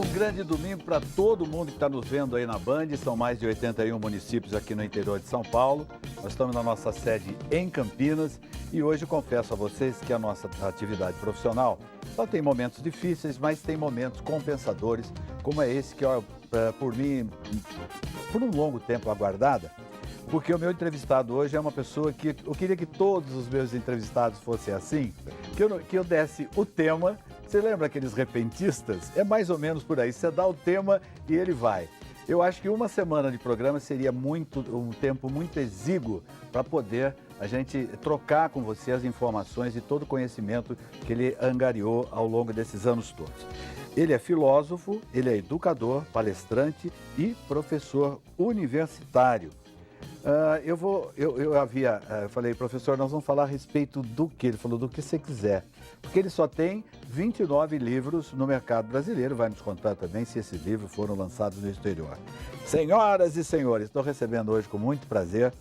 Um grande domingo para todo mundo que está nos vendo aí na Band. São mais de 81 municípios aqui no interior de São Paulo. Nós estamos na nossa sede em Campinas e hoje confesso a vocês que a nossa atividade profissional só tem momentos difíceis, mas tem momentos compensadores, como é esse que, por mim, por um longo tempo aguardada, porque o meu entrevistado hoje é uma pessoa que eu queria que todos os meus entrevistados fossem assim, que eu desse o tema. Você lembra aqueles repentistas? É mais ou menos por aí. Você dá o tema e ele vai. Eu acho que uma semana de programa seria um tempo muito exíguo para poder a gente trocar com você as informações e todo o conhecimento que ele angariou ao longo desses anos todos. Ele é filósofo, ele é educador, palestrante e professor universitário. Eu falei, professor, nós vamos falar a respeito do que? Ele falou, do que você quiser. Porque ele só tem 29 livros no mercado brasileiro, vai nos contar também se esses livros foram lançados no exterior. Senhoras e senhores, estou recebendo hoje com muito prazer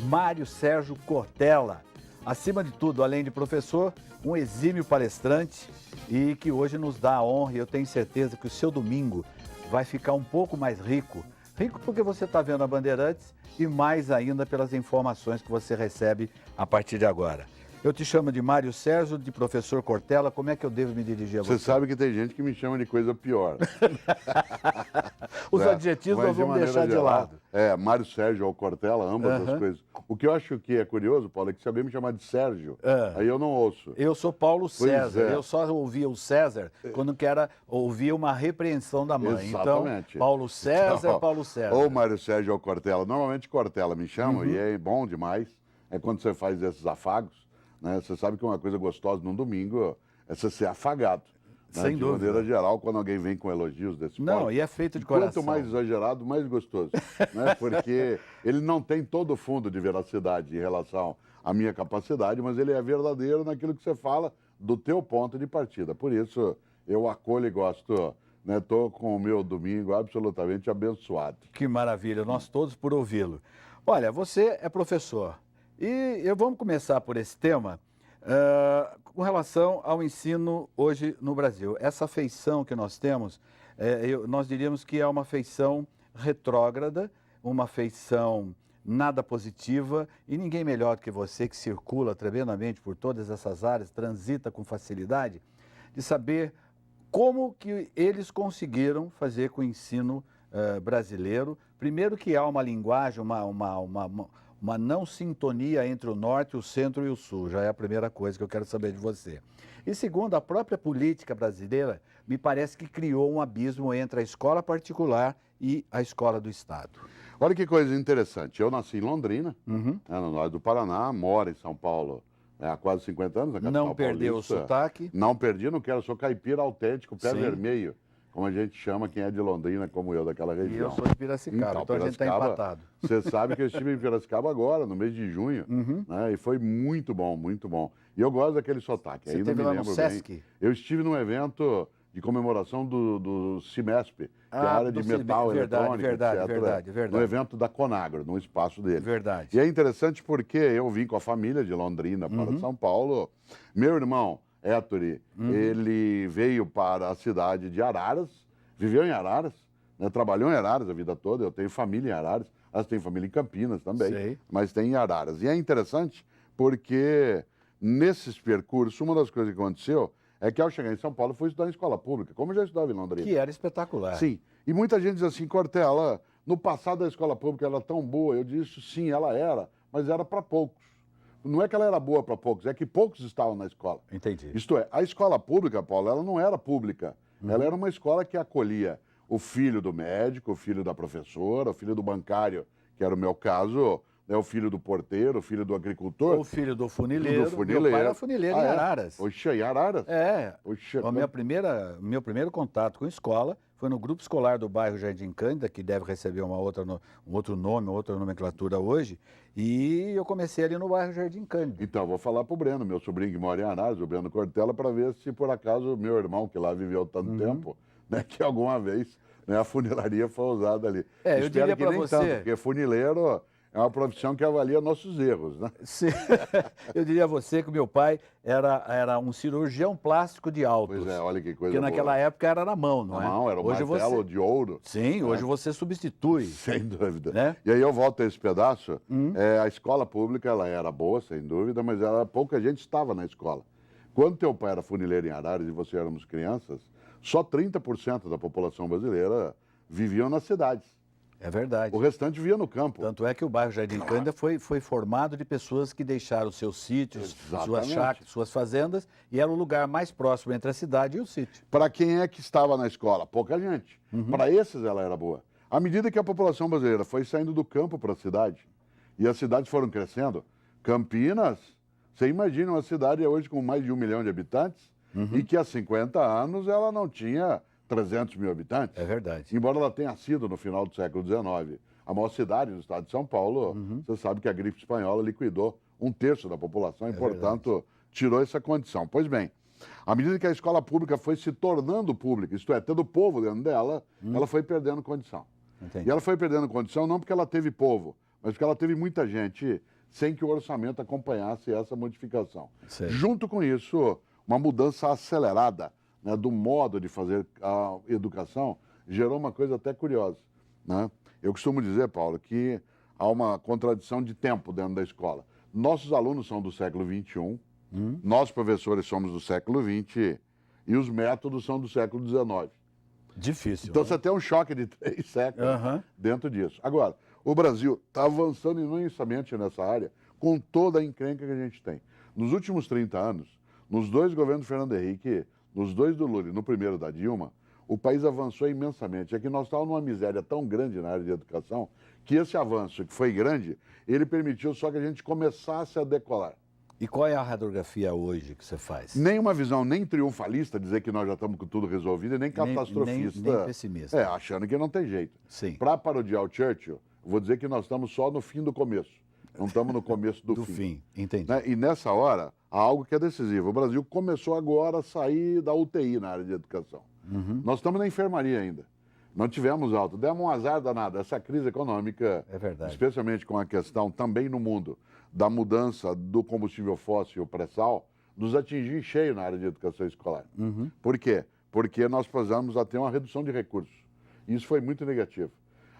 Mário Sérgio Cortella. Acima de tudo, além de professor, um exímio palestrante e que hoje nos dá a honra, e eu tenho certeza que o seu domingo vai ficar um pouco mais rico. Rico porque você está vendo a Bandeirantes e mais ainda pelas informações que você recebe a partir de agora. Eu te chamo de Mário Sérgio, de professor Cortella. Como é que eu devo me dirigir a você? Você sabe que tem gente que me chama de coisa pior. Os adjetivos nós vamos deixar de lado. Mário Sérgio ou Cortella, ambas as coisas. O que eu acho que é curioso, Paulo, é que se alguém me chamar de Sérgio, aí eu não ouço. Eu sou Paulo César. É. Eu só ouvia o César quando ouvia uma repreensão da mãe. Exatamente. Então, Paulo César, Então, Paulo César. Ou Mário Sérgio ou Cortella. Normalmente Cortella me chama e é bom demais. É quando você faz esses afagos. Né? Você sabe que uma coisa gostosa num domingo é você ser afagado. Né? Sem dúvida. De maneira geral, quando alguém vem com elogios desse Não, porte, e é feito de coração. Quanto mais exagerado, mais gostoso. Né? Porque ele não tem todo o fundo de veracidade em relação à minha capacidade, mas ele é verdadeiro naquilo que você fala do teu ponto de partida. Por isso, eu acolho e gosto. Estou com o meu domingo absolutamente abençoado. Que maravilha, nós todos por ouvi-lo. Olha, você é professor. E vamos começar por esse tema com relação ao ensino hoje no Brasil. Essa feição que nós temos, nós diríamos que é uma feição retrógrada, uma feição nada positiva, e ninguém melhor do que você, que circula tremendamente por todas essas áreas, transita com facilidade, de saber como que eles conseguiram fazer com o ensino brasileiro. Primeiro que há uma linguagem, uma não sintonia entre o norte, o centro e o sul. Já é a primeira coisa que eu quero saber de você. E segundo, a própria política brasileira me parece que criou um abismo entre a escola particular e a escola do Estado. Olha que coisa interessante. Eu nasci em Londrina, no norte do Paraná, moro em São Paulo há quase 50 anos, na capital Não perdeu paulista. o sotaque? Não perdi, não quero. Sou caipira autêntico, pé Sim. vermelho. Como a gente chama quem é de Londrina, como eu, daquela região. E eu sou de Piracicaba, então a gente está empatado. Você sabe que eu estive em Piracicaba agora, no mês de junho, né, e foi muito bom, muito bom. E eu gosto daquele sotaque. Você esteve lá no Sesc? Bem. Eu estive num evento de comemoração do CIMESP, que é a área de metal, eletrônica, Verdade. no evento da Conagro, no espaço dele. Verdade. E é interessante porque eu vim com a família de Londrina para São Paulo. Meu irmão, Héctor, ele veio para a cidade de Araras, viveu em Araras, né, trabalhou em Araras a vida toda. Eu tenho família em Araras, elas têm família em Campinas também, Sei. mas tem em Araras. E é interessante porque nesses percursos, uma das coisas que aconteceu é que ao chegar em São Paulo eu fui estudar em escola pública, como eu já estudava em Londrina. Que era espetacular. Sim, e muita gente diz assim, Cortella, no passado a escola pública era tão boa. Eu disse, sim, ela era, mas era para poucos. Não é que ela era boa para poucos, é que poucos estavam na escola. Entendi. Isto é, a escola pública, Paulo, ela não era pública. Ela era uma escola que acolhia o filho do médico, o filho da professora, o filho do bancário, que era o meu caso, né, o filho do porteiro, o filho do agricultor. O filho do funileiro. Meu pai era funileiro em Araras. Oxe, em Araras? Oxe, meu primeiro contato com escola foi no grupo escolar do bairro Jardim Cândida, que deve receber um outro nome, outra nomenclatura hoje, e eu comecei ali no bairro Jardim Cândida. Então, vou falar pro Breno, meu sobrinho que mora em Araras, o Breno Cortella, para ver se por acaso meu irmão, que lá viveu tanto tempo, né, que alguma vez, né, a funilaria foi usada ali. Eu diria para você... tanto, porque funileiro é uma profissão que avalia nossos erros, né? Sim. Eu diria a você que o meu pai era um cirurgião plástico de autos. Pois é, olha que coisa Porque naquela boa. época era na mão, não é? Não, era o Hoje martelo de ouro. Sim, hoje você substitui. Sem dúvida. Né? E aí eu volto a esse pedaço. A escola pública ela era boa, sem dúvida, mas pouca gente estava na escola. Quando teu pai era funileiro em Araras e você éramos crianças, só 30% da população brasileira viviam nas cidades. É verdade. O restante vivia no campo. Tanto é que o bairro Jardim Cândida foi formado de pessoas que deixaram seus sítios, suas chácaras, suas fazendas, e era o lugar mais próximo entre a cidade e o sítio. Para quem é que estava na escola? Pouca gente. Para esses ela era boa. À medida que a população brasileira foi saindo do campo para a cidade, e as cidades foram crescendo, Campinas, você imagina uma cidade hoje com mais de 1 milhão de habitantes, e que há 50 anos ela não tinha 300 mil habitantes. É verdade. Embora ela tenha sido, no final do século XIX, a maior cidade do estado de São Paulo, você sabe que a gripe espanhola liquidou 1/3 da população e, portanto, tirou essa condição. Pois bem, à medida que a escola pública foi se tornando pública, isto é, tendo povo dentro dela, ela foi perdendo condição. Entendi. E ela foi perdendo condição não porque ela teve povo, mas porque ela teve muita gente sem que o orçamento acompanhasse essa modificação. Sei. Junto com isso, uma mudança acelerada, né, do modo de fazer a educação gerou uma coisa até curiosa, né? Eu costumo dizer, Paulo, que há uma contradição de tempo dentro da escola. Nossos alunos são do século XXI, nós, professores, somos do século XX e os métodos são do século XIX. Difícil. Então né? você tem um choque de 3 séculos dentro disso. Agora, o Brasil está avançando imensamente nessa área com toda a encrenca que a gente tem. Nos últimos 30 anos, nos 2 governos do Fernando Henrique, nos 2 do Lula e no primeiro da Dilma, o país avançou imensamente. É que nós estávamos numa miséria tão grande na área de educação que esse avanço, que foi grande, ele permitiu só que a gente começasse a decolar. E qual é a radiografia hoje que você faz? Nem uma visão nem triunfalista, dizer que nós já estamos com tudo resolvido, e nem catastrofista. Nem pessimista. Achando que não tem jeito. Sim. Para parodiar o Churchill, vou dizer que nós estamos só no fim do começo. Não estamos no começo do fim. Entendi. Né? E nessa hora, há algo que é decisivo. O Brasil começou agora a sair da UTI na área de educação. Nós estamos na enfermaria ainda. Não tivemos alta. Demos um azar danado. Essa crise econômica, É verdade. especialmente com a questão também no mundo da mudança do combustível fóssil pré-sal, nos atingiu em cheio na área de educação escolar. Por quê? Porque nós precisamos ter uma redução de recursos. E isso foi muito negativo.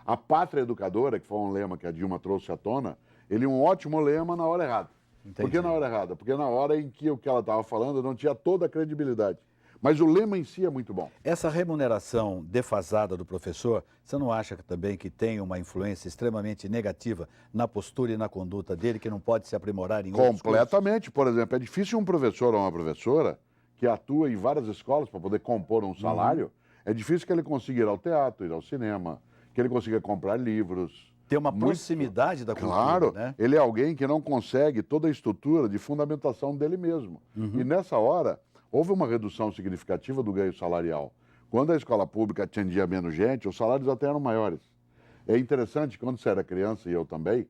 A pátria educadora, que foi um lema que a Dilma trouxe à tona, ele é um ótimo lema na hora errada. Entendi. Por que na hora errada? Porque na hora em que o que ela estava falando não tinha toda a credibilidade. Mas o lema em si é muito bom. Essa remuneração defasada do professor, você não acha também que tem uma influência extremamente negativa na postura e na conduta dele, que não pode se aprimorar em outros cursos? Completamente. Por exemplo, é difícil um professor ou uma professora que atua em várias escolas para poder compor um salário, é difícil que ele consiga ir ao teatro, ir ao cinema, que ele consiga comprar livros. Ter uma proximidade da cultura, Claro, né? ele é alguém que não consegue toda a estrutura de fundamentação dele mesmo. E nessa hora, houve uma redução significativa do ganho salarial. Quando a escola pública atendia menos gente, os salários até eram maiores. É interessante, quando você era criança, e eu também,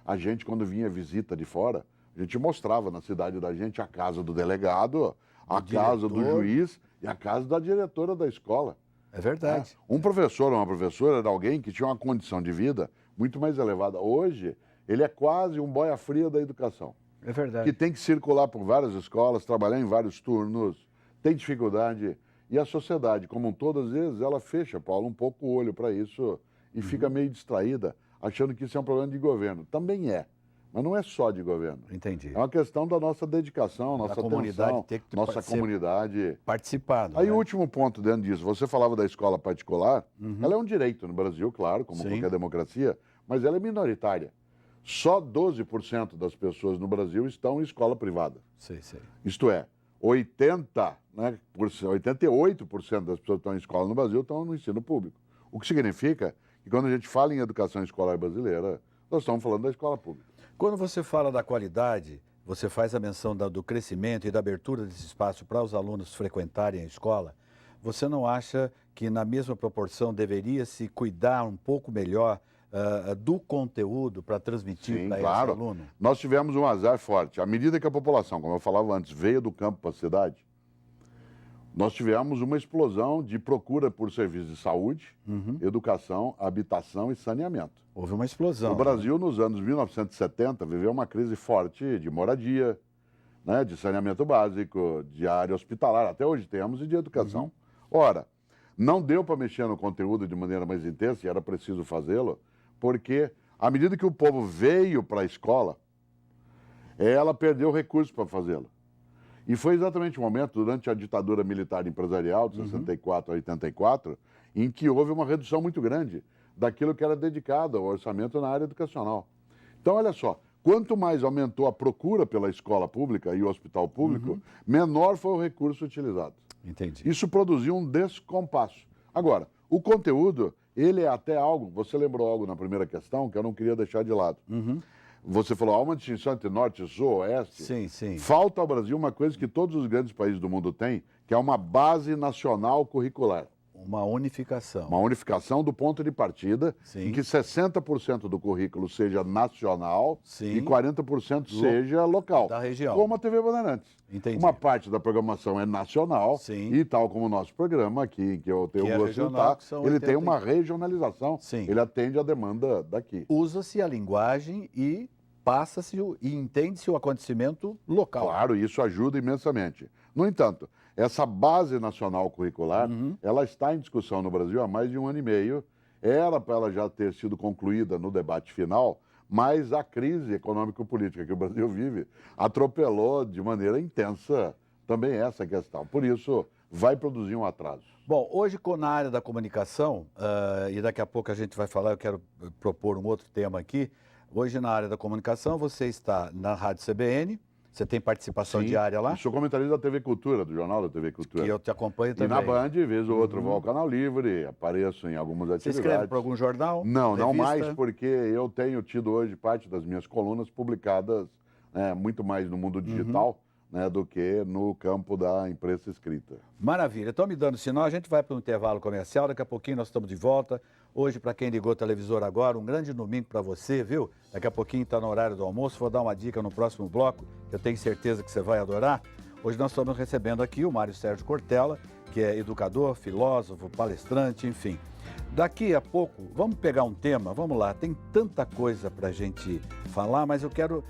a gente, quando vinha visita de fora, a gente mostrava na cidade da gente a casa do delegado, a casa do juiz e a casa da diretora da escola. É verdade. Um professor ou uma professora era alguém que tinha uma condição de vida muito mais elevada. Hoje, ele é quase um boia-fria da educação. É verdade. Que tem que circular por várias escolas, trabalhar em vários turnos, tem dificuldade. E a sociedade, como um todo, às vezes, ela fecha, Paulo, um pouco o olho para isso e fica meio distraída, achando que isso é um problema de governo. Também é, mas não é só de governo. Entendi. É uma questão da nossa dedicação, nossa comunidade atenção, ter que nossa comunidade. Participado. Aí né? o último ponto dentro disso, você falava da escola particular, ela é um direito no Brasil, claro, como Sim. qualquer democracia, mas ela é minoritária. Só 12% das pessoas no Brasil estão em escola privada. Sei. Isto é, 88% das pessoas que estão em escola no Brasil estão no ensino público. O que significa que quando a gente fala em educação escolar brasileira, nós estamos falando da escola pública. Quando você fala da qualidade, você faz a menção do crescimento e da abertura desse espaço para os alunos frequentarem a escola, você não acha que na mesma proporção deveria se cuidar um pouco melhor do conteúdo para transmitir para esse aluno? Nós tivemos um azar forte. À medida que a população, como eu falava antes, veio do campo para a cidade, nós tivemos uma explosão de procura por serviços de saúde, educação, habitação e saneamento. Houve uma explosão. O Brasil, nos anos 1970, viveu uma crise forte de moradia, né, de saneamento básico, de área hospitalar, até hoje temos, e de educação. Ora, não deu para mexer no conteúdo de maneira mais intensa, e era preciso fazê-lo, porque à medida que o povo veio para a escola, ela perdeu recursos para fazê-lo. E foi exatamente o momento, durante a ditadura militar empresarial, de 64 a 84, em que houve uma redução muito grande daquilo que era dedicado ao orçamento na área educacional. Então, olha só, quanto mais aumentou a procura pela escola pública e o hospital público, menor foi o recurso utilizado. Entendi. Isso produziu um descompasso. Agora, o conteúdo, ele é até algo, você lembrou algo na primeira questão que eu não queria deixar de lado. Você falou, há uma distinção entre norte, sul, oeste. Sim, sim. Falta ao Brasil uma coisa que todos os grandes países do mundo têm, que é uma base nacional curricular. Uma unificação. Uma unificação do ponto de partida, Sim. em que 60% do currículo seja nacional Sim. e 40% seja local. Da região. Como a TV Bandeirantes. Entendi. Uma parte da programação é nacional. Sim. E tal como o nosso programa aqui, que eu tenho Que é o gosto de regional, estar, que são ele 80 tem uma regionalização. Sim. Ele atende à demanda daqui. Usa-se a linguagem e passa-se e entende-se o acontecimento local. Claro, isso ajuda imensamente. No entanto, essa base nacional curricular, ela está em discussão no Brasil há mais de 1 ano e meio. Era para ela já ter sido concluída no debate final, mas a crise econômico-política que o Brasil vive atropelou de maneira intensa também essa questão. Por isso, vai produzir um atraso. Bom, hoje na área da comunicação, e daqui a pouco a gente vai falar, eu quero propor um outro tema aqui. Hoje na área da comunicação, você está na Rádio CBN, você tem participação diária lá? Eu sou comentarista da TV Cultura, do Jornal da TV Cultura. Que eu te acompanho E também. na Band, vez ou outra, vou ao Canal Livre, apareço em algumas Você atividades. escreve para algum jornal? Não, não revista? mais, porque eu tenho tido hoje parte das minhas colunas publicadas muito mais no mundo digital do que no campo da imprensa escrita. Maravilha. Estão me dando sinal, a gente vai para um intervalo comercial, daqui a pouquinho nós estamos de volta. Hoje, para quem ligou o televisor agora, um grande domingo para você, viu? Daqui a pouquinho está no horário do almoço, vou dar uma dica no próximo bloco, que eu tenho certeza que você vai adorar. Hoje nós estamos recebendo aqui o Mário Sérgio Cortella, que é educador, filósofo, palestrante, enfim. Daqui a pouco, vamos pegar um tema, vamos lá, tem tanta coisa para a gente falar, mas eu quero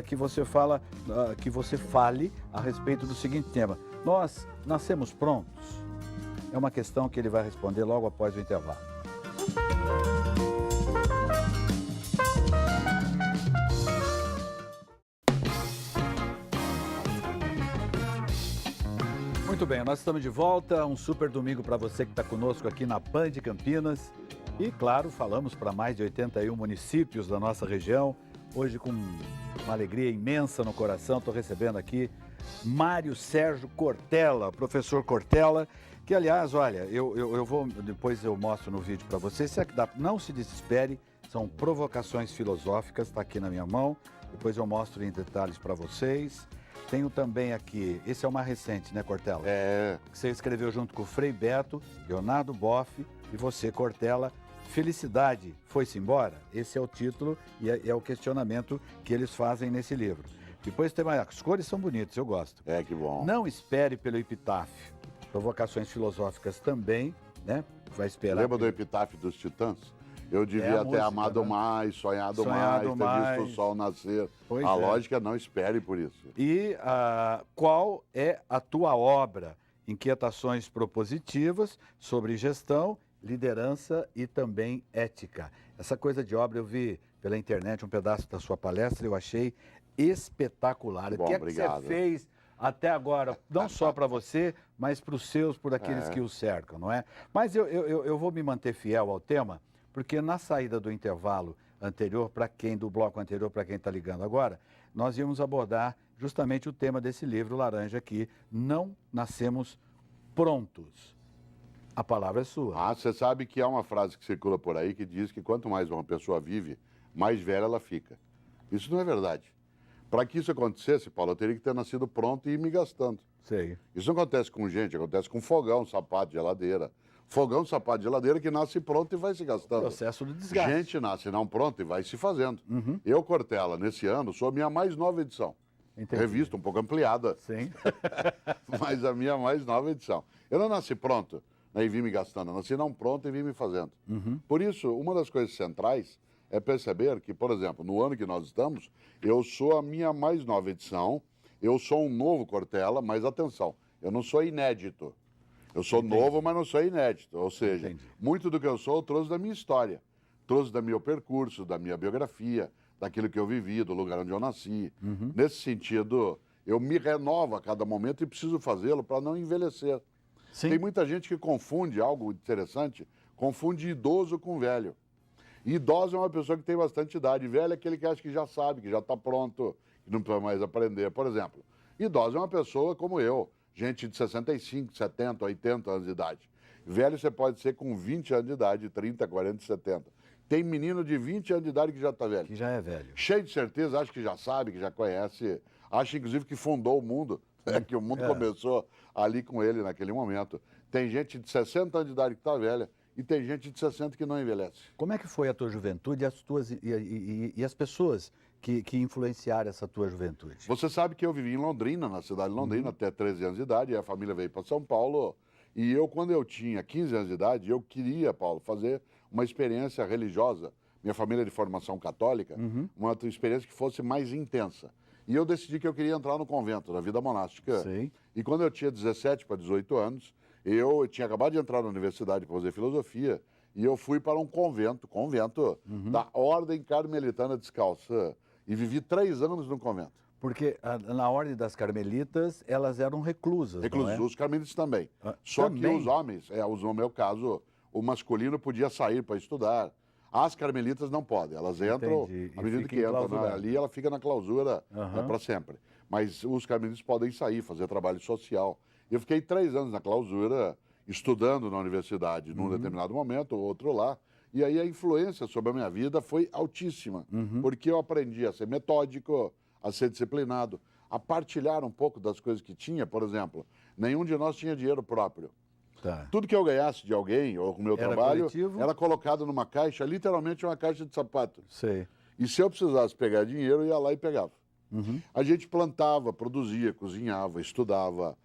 que você fale a respeito do seguinte tema. Nós nascemos prontos? É uma questão que ele vai responder logo após o intervalo. Muito bem, nós estamos de volta, um super domingo para você que está conosco aqui na Band Campinas. E, claro, falamos para mais de 81 municípios da nossa região. Hoje, com uma alegria imensa no coração, estou recebendo aqui Mário Sérgio Cortella, professor Cortella, que, aliás, olha, eu vou, depois eu mostro no vídeo para você, não se desespere, são provocações filosóficas, está aqui na minha mão, depois eu mostro em detalhes para vocês. Tenho também aqui, esse é o mais recente, né, Cortella? É. Que você escreveu junto com o Frei Beto, Leonardo Boff e você, Cortella. Felicidade foi-se embora? Esse é o título e é o questionamento que eles fazem nesse livro. Depois tem mais, as cores são bonitas, eu gosto. É, que bom. Não espere pelo epitáfio. Provocações filosóficas também, né? Vai esperar. Lembra do epitáfio dos Titãs? Eu devia ter música, amado né? mais, sonhado Sonhado mais, ter mais. visto o sol nascer. Pois A é. lógica, não espere por isso. E qual é a tua obra? Inquietações propositivas sobre gestão, liderança e também ética. Essa coisa de obra eu vi pela internet um pedaço da sua palestra, eu achei espetacular. Bom, o que é obrigado. que você fez até agora, não só para você, mas para os seus, por aqueles que o cercam, não é? Mas eu vou me manter fiel ao tema, porque na saída do intervalo anterior, do bloco anterior, para quem está ligando agora, nós íamos abordar justamente o tema desse livro laranja aqui, Não Nascemos Prontos. A palavra é sua. Ah, você sabe que há uma frase que circula por aí que diz que quanto mais uma pessoa vive, mais velha ela fica. Isso não é verdade. Para que isso acontecesse, Paulo, eu teria que ter nascido pronto e ir me gastando. Sei. Isso não acontece com gente, acontece com fogão, sapato, geladeira. Fogão, sapato, geladeira que nasce pronto e vai se gastando. Processo de desgaste. Gente nasce não pronto e vai se fazendo. Eu, Cortella, nesse ano, sou a minha mais nova edição. Entendi. Revista um pouco ampliada, Sim. mas a minha mais nova edição. Eu não nasci pronto, né, e vim me gastando, eu nasci não pronto e vim me fazendo. Por isso, uma das coisas centrais é perceber que, por exemplo, no ano que nós estamos, eu sou a minha mais nova edição, eu sou um novo Cortella, mas atenção, eu não sou inédito. Eu sou novo, mas não sou inédito. Ou seja, muito do que eu sou eu trouxe da minha história, trouxe do meu percurso, da minha biografia, daquilo que eu vivi, do lugar onde eu nasci. Nesse sentido, eu me renovo a cada momento e preciso fazê-lo para não envelhecer. Sim. Tem muita gente que confunde algo interessante, confunde idoso com velho. E idoso é uma pessoa que tem bastante idade. Velho é aquele que acha que já sabe, que já está pronto, que não precisa mais aprender. Por exemplo, idoso é uma pessoa como eu, gente de 65, 70, 80 anos de idade. Velho você pode ser com 20 anos de idade, 30, 40, 70. Tem menino de 20 anos de idade que já está velho. Que já é velho. Cheio de certeza, acha que já sabe, que já conhece, acha inclusive que fundou o mundo, que o mundo começou ali com ele naquele momento. Tem gente de 60 anos de idade que está velha e tem gente de 60 que não envelhece. Como é que foi a tua juventude e as pessoas que influenciaram essa tua juventude? Você sabe que eu vivi em Londrina, na cidade de Londrina, até 13 anos de idade, e a família veio para São Paulo. E eu, quando eu tinha 15 anos de idade, eu queria, Paulo, fazer uma experiência religiosa. Minha família é de formação católica, uma experiência que fosse mais intensa. E eu decidi que eu queria entrar no convento, na vida monástica. Sim. E quando eu tinha 17 para 18 anos, eu tinha acabado de entrar na universidade para fazer filosofia, e eu fui para um convento da Ordem Carmelitana Descalça. E vivi 3 anos no convento. Porque na Ordem das Carmelitas, elas eram reclusas, Reclusos, não é? os carmelitas também. Ah, Só também? que os homens, no meu caso, o masculino podia sair para estudar. As carmelitas não podem, elas entram, Entendi. E à medida fica que entram enclausurada. ali, ela fica na clausura para sempre. Mas os carmelitas podem sair, fazer trabalho social. Eu fiquei 3 anos na clausura, estudando na universidade num determinado momento, outro lá. E aí a influência sobre a minha vida foi altíssima, porque eu aprendi a ser metódico, a ser disciplinado, a partilhar um pouco das coisas que tinha. Por exemplo, nenhum de nós tinha dinheiro próprio. Tá. Tudo que eu ganhasse de alguém, ou com o meu Era trabalho, coletivo? era colocado numa caixa, literalmente uma caixa de sapato. Sei. E se eu precisasse pegar dinheiro, eu ia lá e pegava. A gente plantava, produzia, cozinhava, estudava.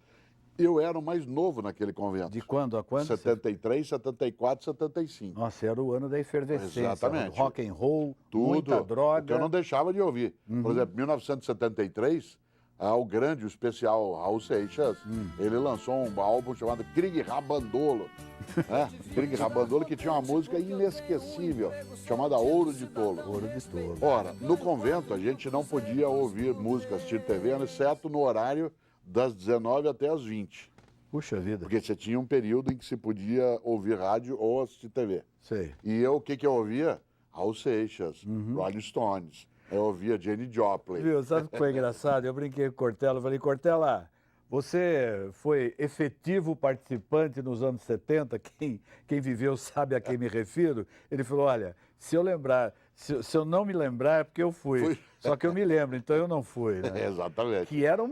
Eu era o mais novo naquele convento. De quando a quando? 73, 74, 75. Nossa, era o ano da efervescência. Exatamente. Rock and roll, Tudo. muita O que droga. eu não deixava de ouvir. Por exemplo, em 1973, o grande, o especial Raul Seixas, ele lançou um álbum chamado Krieg Rabandolo. Né? Krieg Rabandolo, que tinha uma música inesquecível, chamada Ouro de Tolo. Ouro de tolo. Ora, no convento a gente não podia ouvir música, assistir TV, exceto no horário das 19 até as 20. Puxa vida. Porque você tinha um período em que se podia ouvir rádio ou assistir TV. Sei. E eu, o que que eu ouvia? Raul Seixas, Rolling Stones. Eu ouvia Jenny Joplin. Viu, sabe o que foi engraçado? Eu brinquei com o Cortella, falei, Cortella, você foi efetivo participante nos anos 70, quem viveu sabe a quem me refiro. Ele falou, olha, se eu lembrar, se eu não me lembrar é porque eu fui. Só que eu me lembro, então eu não fui. Né? Exatamente. Que era um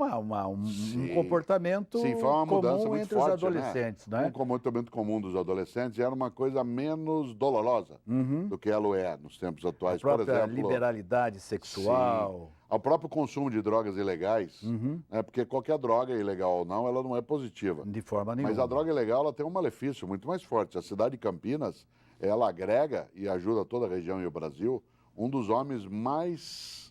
comportamento Sim, foi uma mudança comum muito entre forte, os adolescentes, né? né? Um comportamento comum dos adolescentes era uma coisa menos dolorosa do que ela é nos tempos atuais. A própria Por exemplo, liberalidade sexual. o próprio consumo de drogas ilegais, né? Porque qualquer droga, ilegal ou não, ela não é positiva. De forma nenhuma. Mas a droga ilegal ela tem um malefício muito mais forte. A cidade de Campinas, ela agrega e ajuda toda a região e o Brasil, um dos homens mais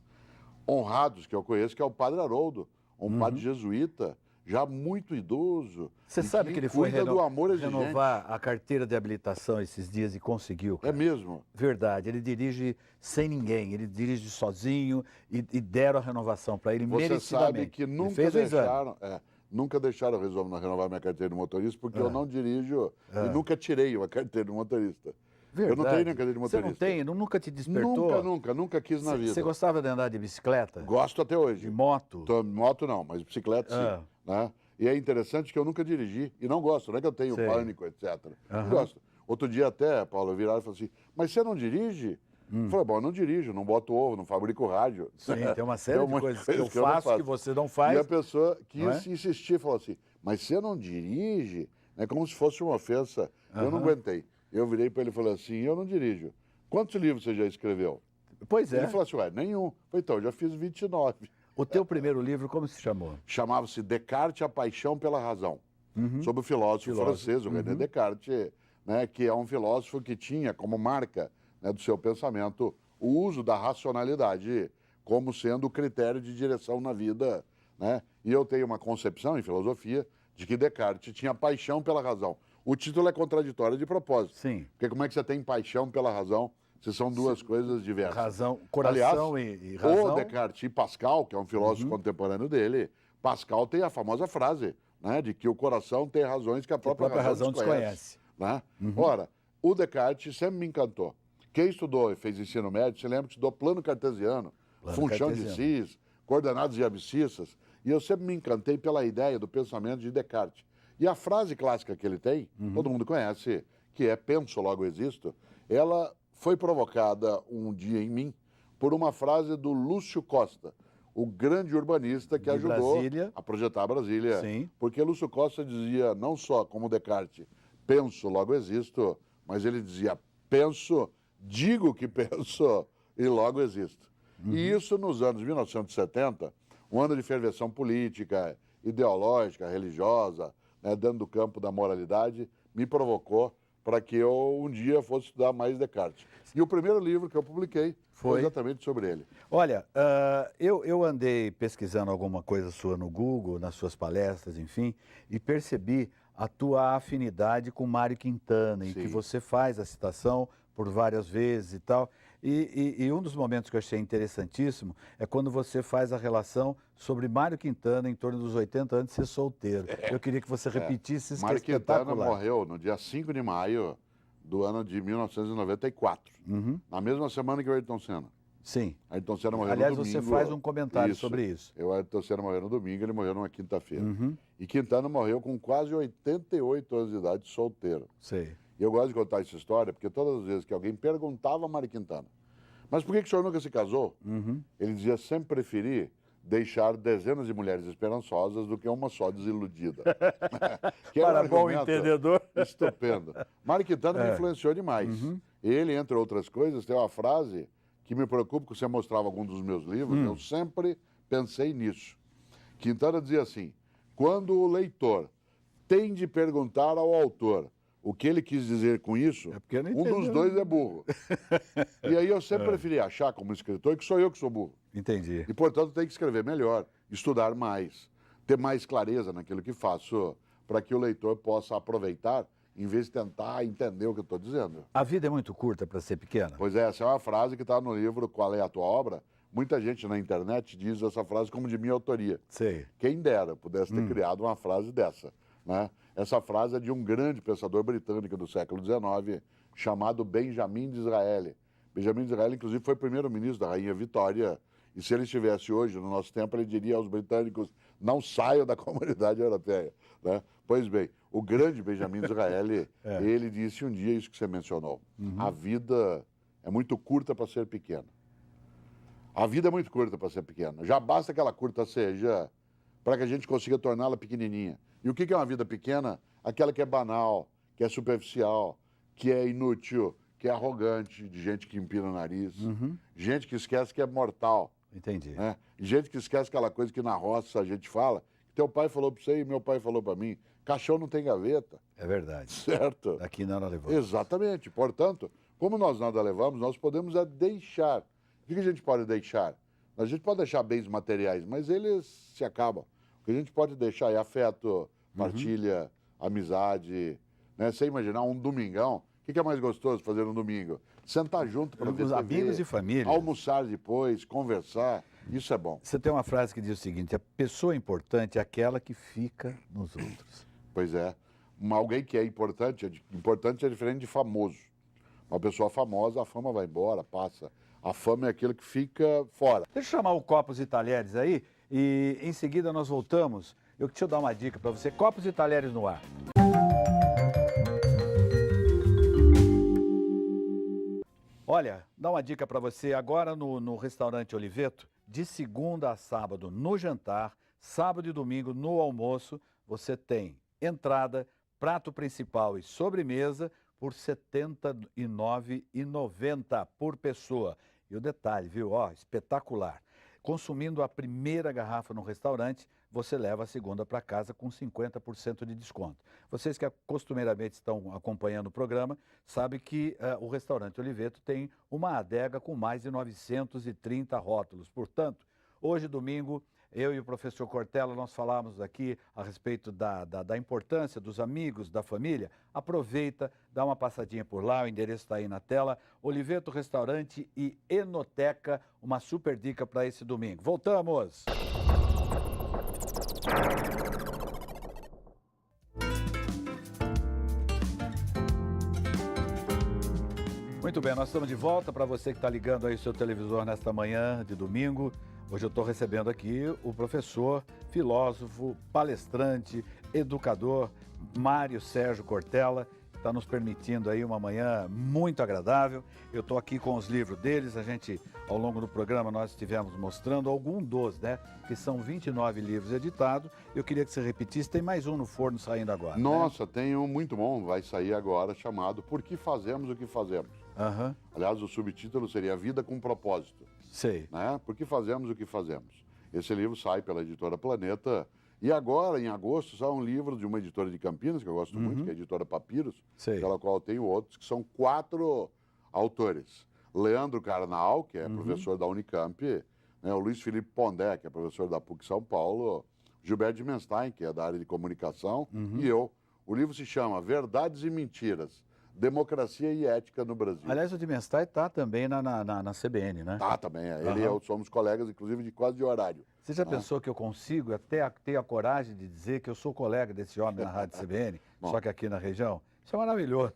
honrados que eu conheço, que é o Padre Haroldo, um padre jesuíta, já muito idoso. Você sabe que ele foi cuida do amor exigente. renovar a carteira de habilitação esses dias e conseguiu. É Cara. mesmo? Verdade, ele dirige sem ninguém, ele dirige sozinho e deram a renovação para ele Você merecidamente. sabe que Ele nunca fez o exame. deixaram, nunca deixaram eu renovar minha carteira de motorista, porque eu não dirijo e nunca tirei uma carteira de motorista. Verdade. Eu não tenho nem carteira de motorista. Você não tem? Nunca te despertou? Nunca quis na vida. Você gostava de andar de bicicleta? Gosto até hoje. De moto? Moto não, mas bicicleta sim. Né? E é interessante que eu nunca dirigi e não gosto, não é que eu tenho Sei. pânico, etc. Não gosto. Outro dia até, Paulo, eu viraram e falei assim, mas você não dirige? Eu falei, bom, eu não dirijo, não boto ovo, não fabrico rádio. Sim, tem uma série Tem de uma coisas que coisa eu que eu não faço que você não faz. E a pessoa não quis insistir, falou assim, mas você não dirige? É como se fosse uma ofensa. Eu não aguentei. Eu virei para ele e falei assim, eu não dirijo. Quantos livros você já escreveu? Pois é. Ele falou assim, ué, nenhum. Eu falei, então, eu já fiz 29. O teu primeiro livro, como se chamou? Chamava-se Descartes, a Paixão pela Razão, sobre o filósofo francês, o René Descartes, né, que é um filósofo que tinha como marca, né, do seu pensamento o uso da racionalidade como sendo o critério de direção na vida, né? E eu tenho uma concepção em filosofia de que Descartes tinha paixão pela razão. O título é contraditório de propósito. Sim. Porque como é que você tem paixão pela razão se são duas coisas diversas? Razão, coração. Aliás, e razão. o Descartes e Pascal, que é um filósofo contemporâneo dele, Pascal tem a famosa frase, né, de que o coração tem razões que a própria razão desconhece. Né? Ora, o Descartes sempre me encantou. Quem estudou e fez ensino médio, se lembra que estudou plano cartesiano, função de Cis, coordenadas e abscissas, e eu sempre me encantei pela ideia do pensamento de Descartes. E a frase clássica que ele tem, todo mundo conhece, que é penso, logo existo, ela foi provocada um dia em mim por uma frase do Lúcio Costa, o grande urbanista que ajudou a projetar Brasília. Sim. Porque Lúcio Costa dizia, não só como Descartes, penso, logo existo, mas ele dizia, penso, digo que penso e logo existo. E isso nos anos 1970, um ano de ferveção política, ideológica, religiosa, né, dentro do campo da moralidade, me provocou para que eu um dia fosse estudar mais Descartes. E o primeiro livro que eu publiquei foi exatamente sobre ele. Olha, eu andei pesquisando alguma coisa sua no Google, nas suas palestras, enfim, e percebi a tua afinidade com Mário Quintana, e que você faz a citação por várias vezes e tal. E um dos momentos que eu achei interessantíssimo é quando você faz a relação sobre Mário Quintana em torno dos 80 anos de ser solteiro. Eu queria que você repetisse isso, Mário que é espetacular. Quintana morreu no dia 5 de maio do ano de 1994, na mesma semana que o Ayrton Senna. Sim. Ayrton Senna morreu Aliás, no domingo. você faz um comentário sobre isso. O Ayrton Senna morreu no domingo, ele morreu numa quinta-feira. E Quintana morreu com quase 88 anos de idade, solteiro. Sei. E eu gosto de contar essa história, porque todas as vezes que alguém perguntava a Mário Quintana, mas por que o senhor nunca se casou? Ele dizia, sempre preferi deixar dezenas de mulheres esperançosas do que uma só desiludida. Que Para bom entendedor. Estupendo. Mário Quintana me influenciou demais. Ele, entre outras coisas, tem uma frase que me preocupa, que você mostrava algum dos meus livros, eu sempre pensei nisso. Quintana dizia assim, quando o leitor tem de perguntar ao autor o que ele quis dizer com isso, um dos dois é burro. E aí eu sempre preferi achar, como escritor, que sou eu que sou burro. Entendi. E, portanto, tenho que escrever melhor, estudar mais, ter mais clareza naquilo que faço, para que o leitor possa aproveitar, em vez de tentar entender o que eu estou dizendo. A vida é muito curta para ser pequena? Pois é, essa é uma frase que está no livro Qual é a Tua Obra? Muita gente na internet diz essa frase como de minha autoria. Sei. Quem dera pudesse ter criado uma frase dessa, né? Essa frase é de um grande pensador britânico do século XIX, chamado Benjamin Disraeli. Benjamin Disraeli, inclusive, foi primeiro-ministro da Rainha Vitória, e se ele estivesse hoje, no nosso tempo, ele diria aos britânicos, não saiam da comunidade europeia. Né? Pois bem, o grande Benjamin Disraeli, ele disse um dia isso que você mencionou, a vida é muito curta para ser pequena. A vida é muito curta para ser pequena. Já basta que ela curta seja para que a gente consiga torná-la pequenininha. E o que é uma vida pequena? Aquela que é banal, que é superficial, que é inútil, que é arrogante, de gente que empina o nariz, gente que esquece que é mortal. Entendi. Né? Gente que esquece aquela coisa que na roça a gente fala, que teu pai falou para você e meu pai falou para mim, caixão não tem gaveta. É verdade. Certo? Daqui nada levamos. Exatamente. Portanto, como nós nada levamos, nós podemos deixar. O que a gente pode deixar? A gente pode deixar bens materiais, mas eles se acabam. O que a gente pode deixar é afeto, partilha, amizade. Né? Você imaginar um domingão, o que é mais gostoso fazer no domingo? Sentar junto para ver Os TV, amigos e família. almoçar depois, conversar, isso é bom. Você tem uma frase que diz o seguinte, a pessoa importante é aquela que fica nos outros. Pois é. Alguém que é importante é diferente de famoso. Uma pessoa famosa, a fama vai embora, passa. A fama é aquilo que fica fora. Deixa eu chamar o Copos e Talheres aí e em seguida nós voltamos. Deixa eu dar uma dica para você. Copos e Talheres no ar. Olha, dá uma dica para você agora no restaurante Oliveto, de segunda a sábado no jantar, sábado e domingo no almoço, você tem entrada, prato principal e sobremesa por R$ 79,90 por pessoa. E o detalhe, viu? Ó, espetacular. consumindo a primeira garrafa no restaurante, você leva a segunda para casa com 50% de desconto. Vocês que costumeiramente estão acompanhando o programa, sabem que o restaurante Oliveto tem uma adega com mais de 930 rótulos. Portanto, hoje, domingo, eu e o professor Cortella, nós falamos aqui a respeito da importância dos amigos, da família. Aproveita, dá uma passadinha por lá, o endereço está aí na tela. Oliveto Restaurante e Enoteca, uma super dica para esse domingo. Voltamos! Muito bem, nós estamos de volta. Para você que está ligando aí o seu televisor nesta manhã de domingo, hoje eu estou recebendo aqui o professor, filósofo, palestrante, educador, Mário Sérgio Cortella, que está nos permitindo aí uma manhã muito agradável. Eu estou aqui com os livros deles, a gente, ao longo do programa, nós estivemos mostrando algum dos, né? Que são 29 livros editados. Eu queria que você repetisse, tem mais um no forno saindo agora. Nossa, tem um muito bom, vai sair agora, chamado Por que Fazemos o que Fazemos? Aham. Aliás, o subtítulo seria Vida com Propósito. Sei. Né? Por que fazemos o que fazemos? Esse livro sai pela editora Planeta. E agora, em agosto, sai um livro de uma editora de Campinas, que eu gosto muito, que é a editora Papiros, Sei. pela qual eu tenho outros, que são 4 autores. Leandro Carnal, que é professor da Unicamp, né? O Luiz Felipe Pondé, que é professor da PUC São Paulo, Gilberto Dimenstein, que é da área de comunicação, e eu. O livro se chama Verdades e Mentiras, Democracia e Ética no Brasil. Aliás, o Dimenstein está também na CBN, né? Tá, também. Ele e eu somos colegas, inclusive, de quase de horário. Você já pensou que eu consigo até ter a coragem de dizer que eu sou colega desse homem na Rádio CBN, só que aqui na região? Isso é maravilhoso.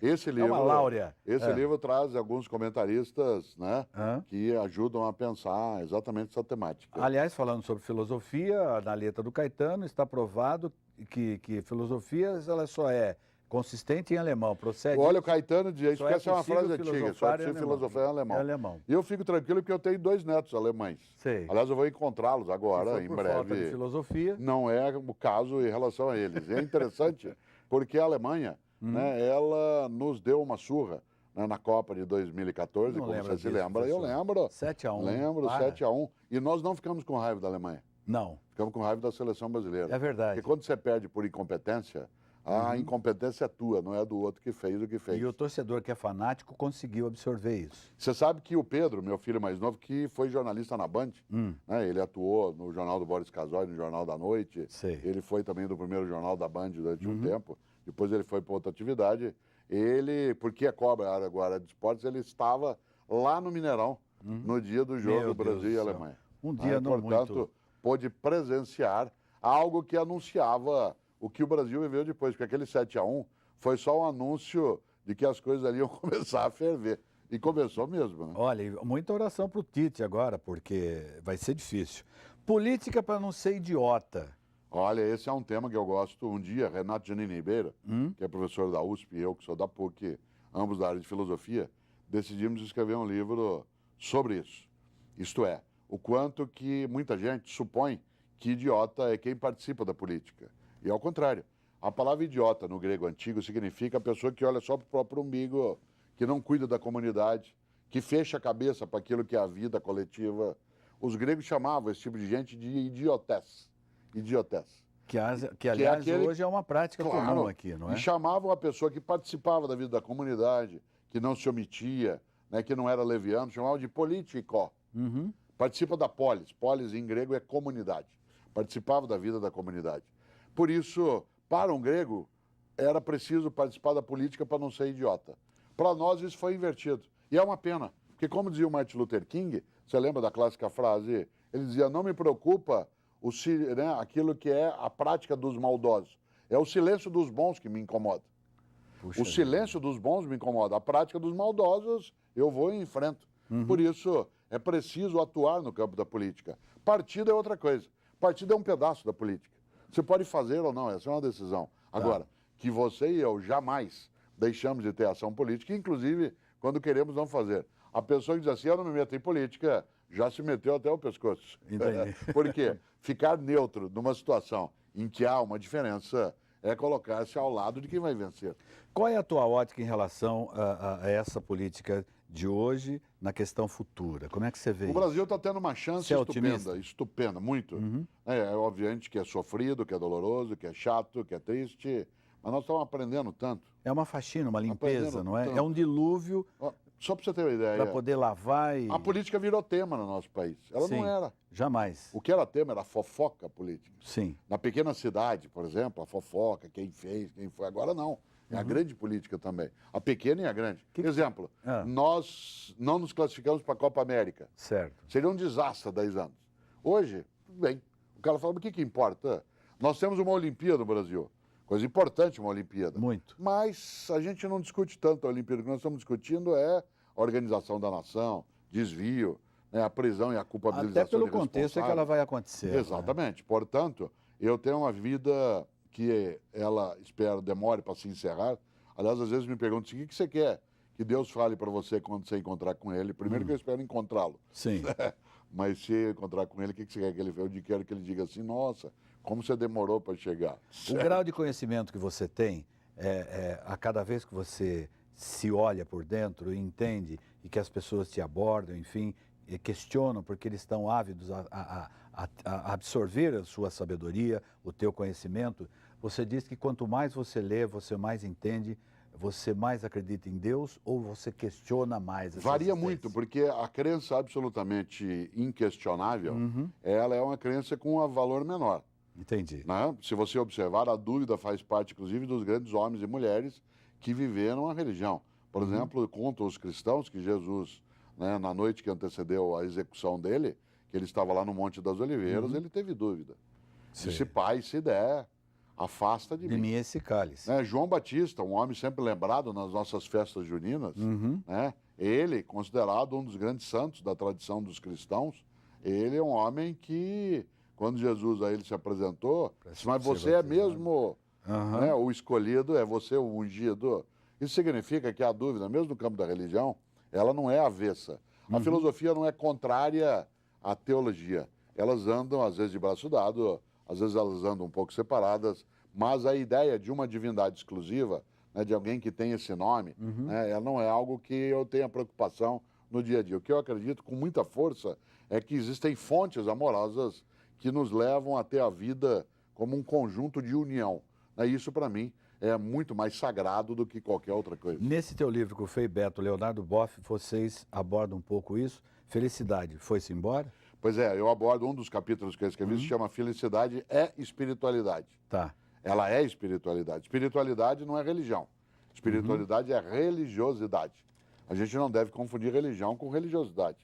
Esse livro, uma láurea. Esse livro traz alguns comentaristas, né, que ajudam a pensar exatamente essa temática. Aliás, falando sobre filosofia, na letra do Caetano está provado que filosofia ela só é consistente em alemão. Procede. Olha, o Caetano dizia, isso Só é essa é uma frase possível antiga, só filosofar é possível em filosofar em alemão. É alemão. E eu fico tranquilo porque eu tenho 2 netos alemães. Sei. Aliás, eu vou encontrá-los Se agora, for em por breve. falta de filosofia. Não é o caso em relação a eles. É interessante porque a Alemanha, né, ela nos deu uma surra, né, na Copa de 2014, Não como lembra você se disso, lembra. Eu professor. lembro. 7-1. Lembro, Para. 7-1. E nós não ficamos com raiva da Alemanha. Não, Ficamos com raiva da seleção brasileira. é verdade. Porque quando você perde por incompetência, a incompetência é tua, não é do outro que fez o que fez. E o torcedor que é fanático conseguiu absorver isso. Você sabe que o Pedro, meu filho mais novo, que foi jornalista na Band, né, ele atuou no Jornal do Boris Casoy, no Jornal da Noite. Sei. Ele foi também do primeiro Jornal da Band durante um tempo. Depois ele foi para outra atividade. Ele, porque é cobra agora de esportes, ele estava lá no Mineirão, no dia do jogo Meu Brasil Deus e do céu. Alemanha. Um dia não portanto, muito. pôde presenciar algo que anunciava o que o Brasil viveu depois, porque aquele 7-1 foi só um anúncio de que as coisas ali iam começar a ferver. E começou mesmo, né? Olha, e muita oração para o Tite agora, porque vai ser difícil. Política para não ser idiota. Olha, esse é um tema que eu gosto. Um dia, Renato Giannini Ribeiro, que é professor da USP, e eu que sou da PUC, ambos da área de filosofia, decidimos escrever um livro sobre isso. Isto é, o quanto que muita gente supõe que idiota é quem participa da política. E ao contrário, a palavra idiota no grego antigo significa a pessoa que olha só para o próprio umbigo, que não cuida da comunidade, que fecha a cabeça para aquilo que é a vida coletiva. Os gregos chamavam esse tipo de gente de idiotés. Idiotés. Que aliás, aquele- hoje é uma prática comum aqui, não é? E chamavam a pessoa que participava da vida da comunidade, que não se omitia, né, que não era leviano, chamavam de político. Participa da polis. Polis em grego é comunidade. Participava da vida da comunidade. Por isso, para um grego, era preciso participar da política para não ser idiota. Para nós, isso foi invertido. E é uma pena, porque como dizia o Martin Luther King, você lembra da clássica frase? Ele dizia, não me preocupa aquilo que é a prática dos maldosos. É o silêncio dos bons que me incomoda. Puxa O silêncio dos bons me incomoda. A prática dos maldosos, eu vou e enfrento. Por isso, é preciso atuar no campo da política. Partido é outra coisa. Partido é um pedaço da política. Você pode fazer ou não, essa é uma decisão. Agora, que você e eu jamais deixamos de ter ação política, inclusive quando queremos não fazer. A pessoa que diz assim, eu não me meto em política, já se meteu até o pescoço. Entendi. Por quê? Ficar neutro numa situação em que há uma diferença é colocar-se ao lado de quem vai vencer. Qual é a tua ótica em relação a essa política de hoje na questão futura? Como é que você vê O isso? Brasil está tendo uma chance Você é estupenda, otimista? estupenda, muito. Obviamente que é sofrido, que é doloroso, que é chato, que é triste, mas nós estamos aprendendo tanto. É uma faxina, uma limpeza, Aprendendo não é? tanto. É um dilúvio Ó, só para você ter uma ideia, para poder lavar e... a política virou tema no nosso país. Ela Sim, não era. jamais. O que era tema era a fofoca política. Sim. Na pequena cidade, por exemplo, a fofoca, quem fez, quem foi. Agora não. É a grande política também. A pequena e a grande. Exemplo, nós não nos classificamos para a Copa América. Certo. Seria um desastre há 10 anos. Hoje, tudo bem. O cara fala, mas o que importa? Nós temos uma Olimpíada no Brasil. Coisa importante, uma Olimpíada. Muito. Mas a gente não discute tanto a Olimpíada. O que nós estamos discutindo é a organização da nação, desvio, né, a prisão e a culpabilização. Até pelo de contexto é que ela vai acontecer. Exatamente. Né? Portanto, eu tenho uma vida que ela, espero, demore para se encerrar. Aliás, às vezes me perguntam o que você quer que Deus fale para você quando você encontrar com ele. Primeiro que eu espero encontrá-lo. Sim. Mas se eu encontrar com ele, o que você quer que ele faça? Eu quero que ele diga assim, nossa, como você demorou para chegar. O grau de conhecimento que você tem, a cada vez que você se olha por dentro e entende e que as pessoas te abordam, enfim, e questionam porque eles estão ávidos a absorver a sua sabedoria, o teu conhecimento, você diz que quanto mais você lê, você mais entende, você mais acredita em Deus ou você questiona mais? Varia muito, porque a crença absolutamente inquestionável, ela é uma crença com um valor menor. Entendi. Né? Se você observar, a dúvida faz parte, inclusive, dos grandes homens e mulheres que viveram a religião. Por exemplo, contam os cristãos que Jesus, né, na noite que antecedeu a execução dele, que ele estava lá no Monte das Oliveiras, ele teve dúvida. Disse, pai, se der, afasta de mim. Esse cálice. Né? João Batista, um homem sempre lembrado nas nossas festas juninas, né? Ele, considerado um dos grandes santos da tradição dos cristãos, ele é um homem que, quando Jesus a ele se apresentou, disse, mas você é mesmo né, o escolhido, é você o ungido. Isso significa que a dúvida, mesmo no campo da religião, ela não é avessa. A filosofia não é contrária à teologia. Elas andam, às vezes, de braço dado, às vezes elas andam um pouco separadas, mas a ideia de uma divindade exclusiva, né, de alguém que tem esse nome, né, ela não é algo que eu tenha preocupação no dia a dia. O que eu acredito com muita força é que existem fontes amorosas que nos levam a ter a vida como um conjunto de união. Isso, para mim, é muito mais sagrado do que qualquer outra coisa. Nesse teu livro com o Frei Beto, Leonardo Boff, vocês abordam um pouco isso. Felicidade, foi-se embora? Pois é, eu abordo um dos capítulos que eu escrevi, se chama Felicidade é Espiritualidade. Tá. Ela é espiritualidade. Espiritualidade não é religião. Espiritualidade é religiosidade. A gente não deve confundir religião com religiosidade.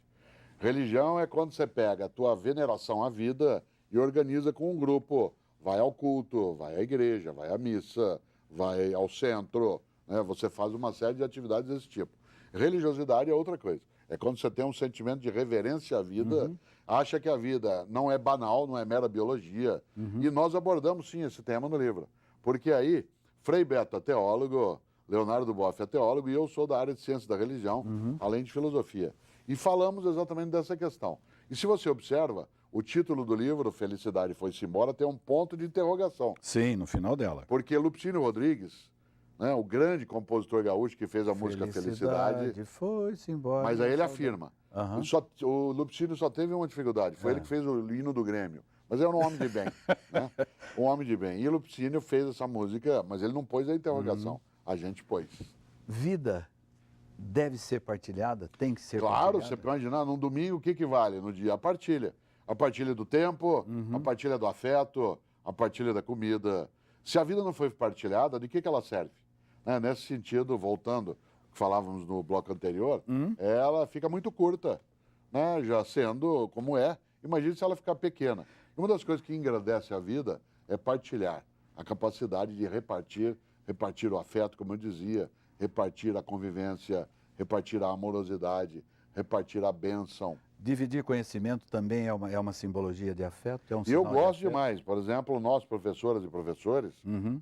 Religião é quando você pega a tua veneração à vida e organiza com um grupo. Vai ao culto, vai à igreja, vai à missa, vai ao centro, né? Você faz uma série de atividades desse tipo. Religiosidade é outra coisa. É quando você tem um sentimento de reverência à vida, acha que a vida não é banal, não é mera biologia. E nós abordamos, sim, esse tema no livro. Porque aí, Frei Beto é teólogo, Leonardo Boff é teólogo e eu sou da área de ciência da religião, além de filosofia. E falamos exatamente dessa questão. E se você observa, o título do livro, Felicidade Foi-se Embora, tem um ponto de interrogação. Sim, no final dela. Porque Lupicínio Rodrigues, né, o grande compositor gaúcho que fez a música Felicidade, foi-se embora. mas aí ele afirma, o Lupicínio só teve uma dificuldade, foi ele que fez o hino do Grêmio. Mas era um homem de bem, né? Um homem de bem. E o Lupicínio fez essa música, mas ele não pôs a interrogação, a gente pôs. Vida deve ser partilhada? Tem que ser partilhada? Claro, você pode imaginar, num domingo o que vale? No dia, a partilha. A partilha do tempo, a partilha do afeto, a partilha da comida. Se a vida não foi partilhada, de que ela serve? Né? Nesse sentido, voltando, que falávamos no bloco anterior, ela fica muito curta, né? Já sendo como é. Imagine se ela ficar pequena. E uma das coisas que engrandece a vida é partilhar, a capacidade de repartir o afeto, como eu dizia, repartir a convivência, repartir a amorosidade, repartir a bênção. Dividir conhecimento também é uma simbologia de afeto? É um E eu sinal gosto de afeto? demais. Por exemplo, nós, professoras e professores,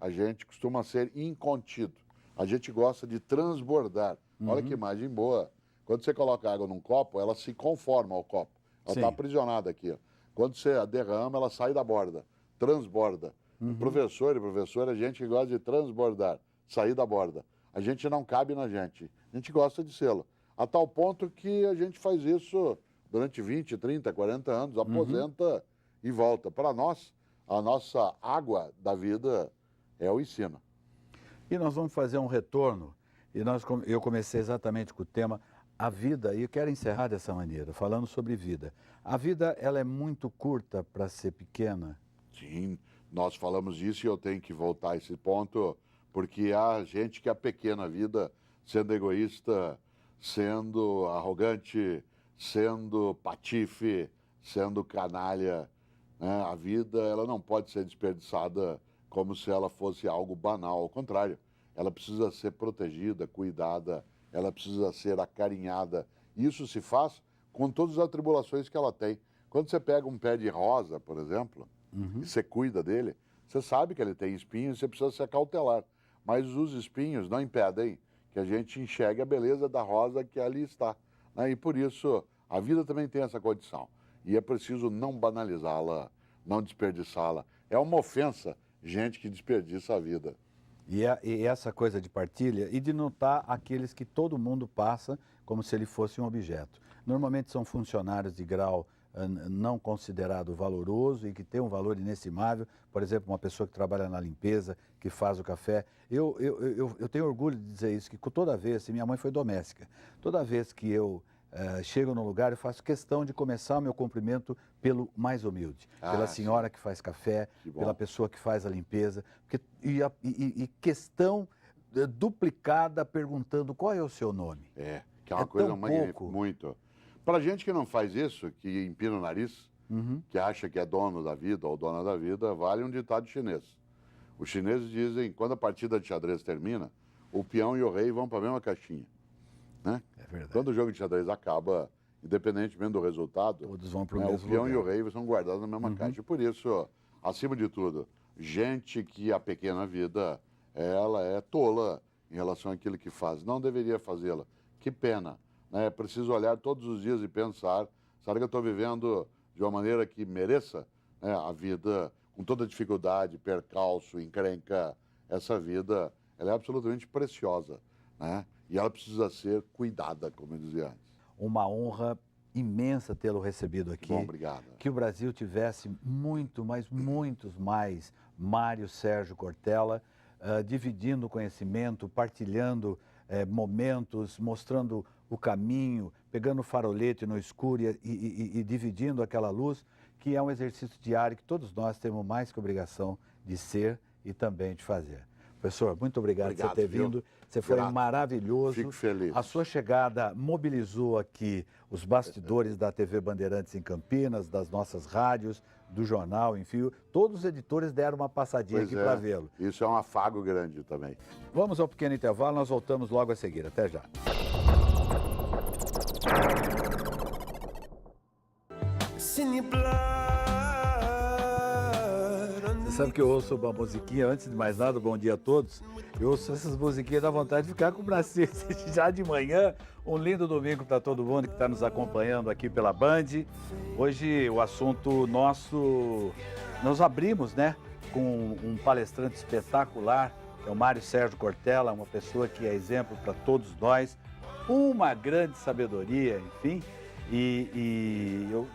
a gente costuma ser incontido. A gente gosta de transbordar. Olha que imagem boa. Quando você coloca água num copo, ela se conforma ao copo. Ela está aprisionada aqui. Ó. Quando você a derrama, ela sai da borda, transborda. Professor e professora, a gente gosta de transbordar, sair da borda. A gente não cabe na gente. A gente gosta de sê-lo. a tal ponto que a gente faz isso durante 20, 30, 40 anos, aposenta e volta. Para nós, a nossa água da vida é o ensino. E nós vamos fazer um retorno, e eu comecei exatamente com o tema a vida, e eu quero encerrar dessa maneira, falando sobre vida. A vida, ela é muito curta para ser pequena. Sim, nós falamos isso e eu tenho que voltar a esse ponto, porque há gente que a pequena vida, sendo egoísta, sendo arrogante, sendo patife, sendo canalha, né? A vida, ela não pode ser desperdiçada como se ela fosse algo banal. Ao contrário, ela precisa ser protegida, cuidada, ela precisa ser acarinhada. Isso se faz com todas as atribulações que ela tem. Quando você pega um pé de rosa, por exemplo, e você cuida dele, você sabe que ele tem espinhos e você precisa se acautelar. Mas os espinhos não impedem que a gente enxergue a beleza da rosa que ali está, né? E por isso, a vida também tem essa condição. E é preciso não banalizá-la, não desperdiçá-la. É uma ofensa gente que desperdiça a vida. E essa coisa de partilha e de notar aqueles que todo mundo passa como se ele fosse um objeto. Normalmente são funcionários de grau não considerado valoroso e que tem um valor inestimável. Por exemplo, uma pessoa que trabalha na limpeza, que faz o café. Eu tenho orgulho de dizer isso, que toda vez, minha mãe foi doméstica, toda vez que eu chego no lugar, eu faço questão de começar o meu cumprimento pelo mais humilde, pela senhora que faz café, pela pessoa que faz a limpeza, e questão duplicada perguntando qual é o seu nome. Que é uma coisa magnífica, muito. Para gente que não faz isso, que empina o nariz, que acha que é dono da vida ou dona da vida, vale um ditado chinês. Os chineses dizem, quando a partida de xadrez termina, o peão e o rei vão para a mesma caixinha. Né? É verdade. Quando o jogo de xadrez acaba, independentemente do resultado, todos vão para o mesmo o peão lugar. e o rei são guardados na mesma caixa. E por isso, acima de tudo, gente que a pequena vida, ela é tola em relação àquilo que faz. Não deveria fazê-la. Que pena. Né? É preciso olhar todos os dias e pensar, será que eu estou vivendo de uma maneira que mereça, né, a vida com toda dificuldade, percalço, encrenca? Essa vida, ela é absolutamente preciosa, né? E ela precisa ser cuidada, como eu dizia antes. Uma honra imensa tê-lo recebido aqui. Bom, obrigado. Que o Brasil tivesse muitos mais Mário Sérgio Cortella, dividindo conhecimento, partilhando momentos, mostrando o caminho, pegando o farolete no escuro e dividindo aquela luz, que é um exercício diário que todos nós temos mais que obrigação de ser e também de fazer. Professor, muito obrigado por você ter vindo. Você foi maravilhoso. Fico feliz. A sua chegada mobilizou aqui os bastidores da TV Bandeirantes em Campinas, das nossas rádios, do jornal, enfim. Todos os editores deram uma passadinha aqui para vê-lo. Isso é um afago grande também. Vamos ao pequeno intervalo, nós voltamos logo a seguir. Até já. Você sabe que eu ouço uma musiquinha, antes de mais nada, bom dia a todos. Eu ouço essas musiquinhas, dá vontade de ficar com o bracinho já de manhã. Um lindo domingo para todo mundo que está nos acompanhando aqui pela Band. Hoje o assunto nosso, nós abrimos, né, com um palestrante espetacular, que é o Mário Sérgio Cortella, uma pessoa que é exemplo para todos nós, uma grande sabedoria, enfim.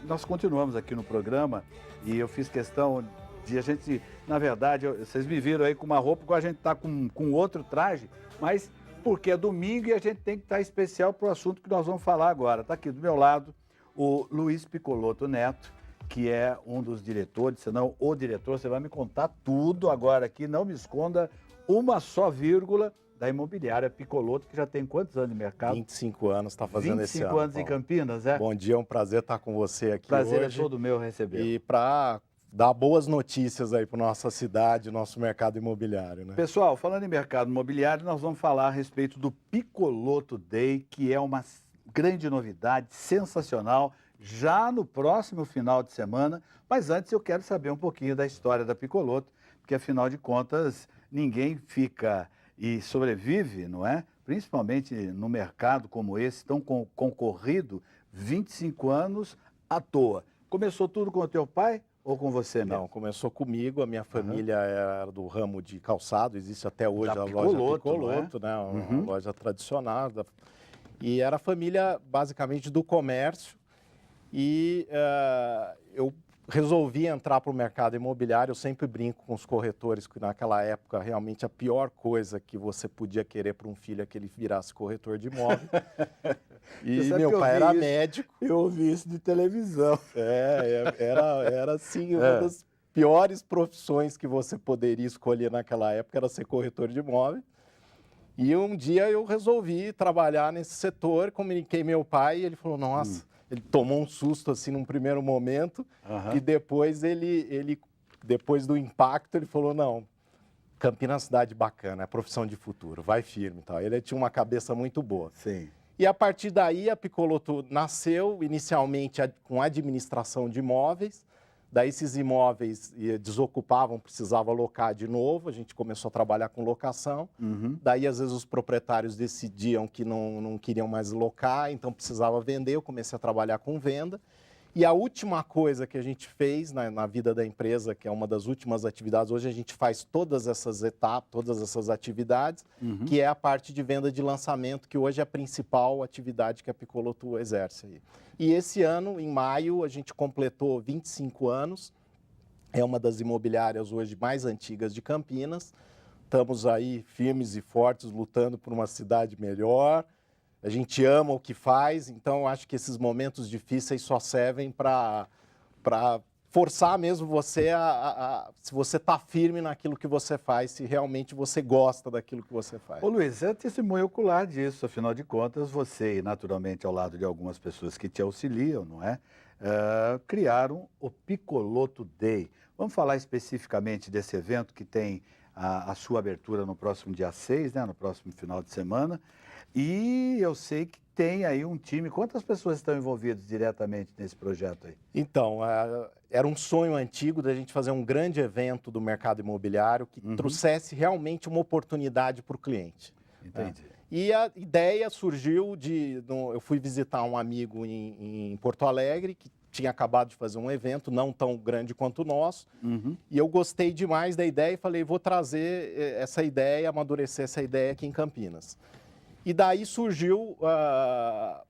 Nós continuamos aqui no programa e eu fiz questão de a gente, na verdade, vocês me viram aí com uma roupa que a gente está com outro traje, mas porque é domingo e a gente tem que estar especial para o assunto que nós vamos falar agora. Está aqui do meu lado o Luiz Piccolotto Neto, que é um dos diretores, senão o diretor, você vai me contar tudo agora aqui, não me esconda uma só vírgula, da imobiliária Piccolotto, que já tem quantos anos de mercado? 25 anos, está fazendo esse ano. 25 anos em Campinas, é? Bom dia, é um prazer estar com você aqui prazer hoje. É todo meu receber. E para dar boas notícias aí para nossa cidade, nosso mercado imobiliário, né? Pessoal, falando em mercado imobiliário, nós vamos falar a respeito do Piccolotto Day, que é uma grande novidade, sensacional, já no próximo final de semana. Mas antes eu quero saber um pouquinho da história da Piccolotto, porque afinal de contas ninguém fica e sobrevive, não é? Principalmente no mercado como esse, tão concorrido, 25 anos à toa. Começou tudo com o teu pai ou com você mesmo? Não, começou comigo, a minha família era do ramo de calçado, existe até hoje da a Piccolotto, loja Piccolotto, né? Uma loja tradicional. E era família, basicamente, do comércio. E eu resolvi entrar para o mercado imobiliário. Eu sempre brinco com os corretores que naquela época realmente a pior coisa que você podia querer para um filho é que ele virasse corretor de imóvel. E meu pai era médico. Eu ouvi isso de televisão. Era assim, uma das piores profissões que você poderia escolher naquela época era ser corretor de imóvel. E um dia eu resolvi trabalhar nesse setor, comuniquei meu pai e ele falou, nossa... Ele tomou um susto assim num primeiro momento e depois depois do impacto, ele falou, não, Campinas é uma cidade bacana, é profissão de futuro, vai firme e tal. Ele tinha uma cabeça muito boa. Sim. E a partir daí a Picoloto nasceu inicialmente com administração de imóveis. Daí esses imóveis desocupavam, precisava alocar de novo, a gente começou a trabalhar com locação. Daí às vezes os proprietários decidiam que não queriam mais locar, então precisava vender, eu comecei a trabalhar com venda. E a última coisa que a gente fez na vida da empresa, que é uma das últimas atividades, hoje a gente faz todas essas etapas, todas essas atividades, que é a parte de venda de lançamento, que hoje é a principal atividade que a Picoloto exerce aí. E esse ano, em maio, a gente completou 25 anos, é uma das imobiliárias hoje mais antigas de Campinas. Estamos aí firmes e fortes, lutando por uma cidade melhor. A gente ama o que faz, então acho que esses momentos difíceis só servem para forçar mesmo você se você está firme naquilo que você faz, se realmente você gosta daquilo que você faz. Ô Luiz, é testemunho ocular disso, afinal de contas, você e naturalmente ao lado de algumas pessoas que te auxiliam, não é? Criaram o Picoloto Day. Vamos falar especificamente desse evento que tem a sua abertura no próximo dia 6, né, no próximo final de semana. E eu sei que tem aí um time. Quantas pessoas estão envolvidas diretamente nesse projeto aí? Então, era um sonho antigo da gente fazer um grande evento do mercado imobiliário que trouxesse realmente uma oportunidade para o cliente. Entendi. E a ideia surgiu eu fui visitar um amigo em Porto Alegre, que tinha acabado de fazer um evento, não tão grande quanto o nosso, e eu gostei demais da ideia e falei, vou trazer essa ideia, amadurecer essa ideia aqui em Campinas. E daí surgiu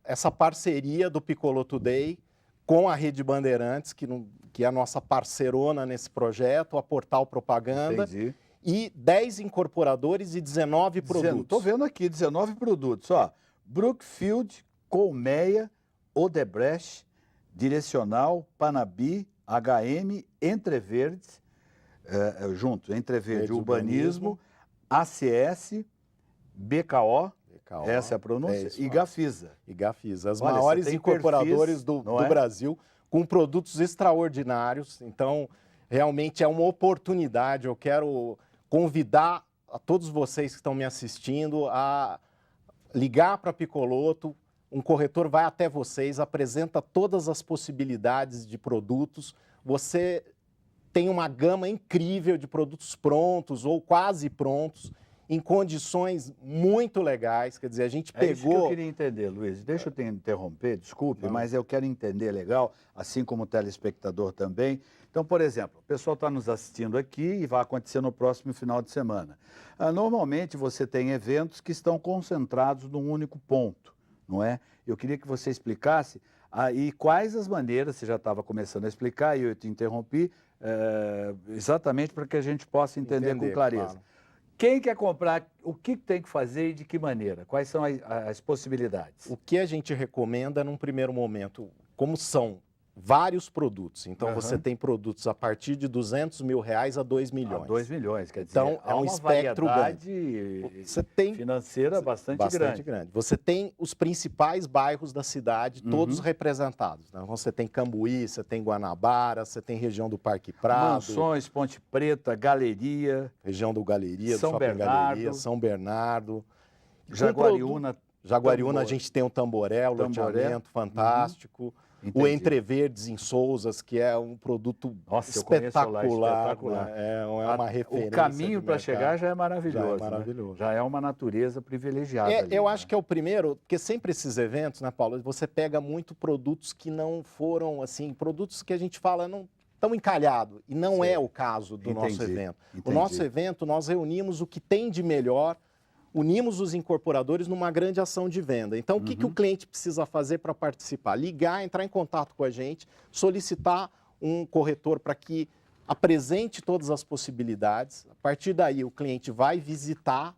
essa parceria do Picoloto Day com a Rede Bandeirantes, que é a nossa parceirona nesse projeto, a Portal Propaganda. Entendi. E 10 incorporadores e 19 produtos. Estou vendo aqui, 19 produtos. Ó, Brookfield, Colmeia, Odebrecht, Direcional, Panabi, HM, Entreverdes, Entreverde Urbanismo, ACS, BKO, essa é a pronúncia, e Gafisa. E Gafisa, as maiores incorporadores do Brasil, com produtos extraordinários. Então, realmente é uma oportunidade. Eu quero convidar a todos vocês que estão me assistindo a ligar para a Picoloto. Um corretor vai até vocês, apresenta todas as possibilidades de produtos. Você tem uma gama incrível de produtos prontos ou quase prontos, em condições muito legais. Quer dizer, a gente pegou... É isso que eu queria entender, Luiz. Deixa eu te interromper, desculpe, mas eu quero entender legal, assim como o telespectador também. Então, por exemplo, o pessoal está nos assistindo aqui e vai acontecer no próximo final de semana. Normalmente você tem eventos que estão concentrados num único ponto, não é? Eu queria que você explicasse aí quais as maneiras, você já estava começando a explicar e eu te interrompi, exatamente para que a gente possa entender com clareza. Claro. Quem quer comprar, o que tem que fazer e de que maneira? Quais são as possibilidades? O que a gente recomenda num primeiro momento, como são vários produtos. Então, você tem produtos a partir de R$200 mil a 2 milhões. 2 milhões, quer dizer, então, é um espectro grande. Você tem financeira bastante grande. Você tem os principais bairros da cidade, todos representados. Então, você tem Cambuí, você tem Guanabara, você tem região do Parque Prado. Mansões, Ponte Preta, Galeria. Região do Galeria, São Bernardo. Galeria, São Bernardo. Jaguariúna, a gente tem um Tamboré, loteamento fantástico. Entendi. O Entreverdes em Sousas, que é um produto espetacular. É uma referência. O caminho para chegar já é maravilhoso. Já é maravilhoso. Né? Já é uma natureza privilegiada. Eu acho que é o primeiro, porque sempre esses eventos, né, Paulo, você pega muito produtos que não foram, assim, produtos que a gente fala não tão encalhado. E não é o caso do nosso evento. O nosso evento, nós reunimos o que tem de melhor, unimos os incorporadores numa grande ação de venda. Então, o que o cliente precisa fazer para participar? Ligar, entrar em contato com a gente, solicitar um corretor para que apresente todas as possibilidades. A partir daí, o cliente vai visitar,